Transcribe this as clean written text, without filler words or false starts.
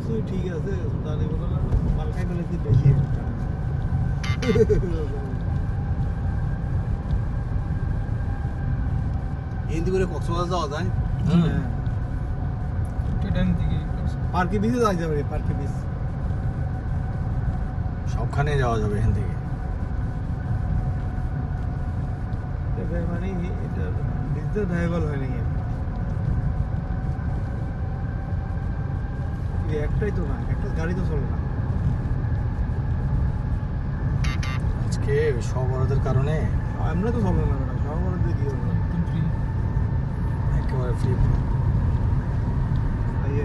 কিছুই ঠিক আছে জানি বলো না মাল খাই ফেলে কি বেশি হিন্দি করে কক্সবাজার যাওয়া যায় পার্কে বিচে যাওয়া যাবে পার্কে বিচ সবখানে যাওয়া যাবে এখান থেকে মানে এটা ডিজিটাল ভ্যারিয়েবল হয় নাকি একটাই তো না একটা গাড়ি তো চলে না আজকে সবরাদের কারণে আমরা তো চলে না ম্যাডাম সব বড় দিয়ে কি হবে একেবারে ফ্রি আইয়ে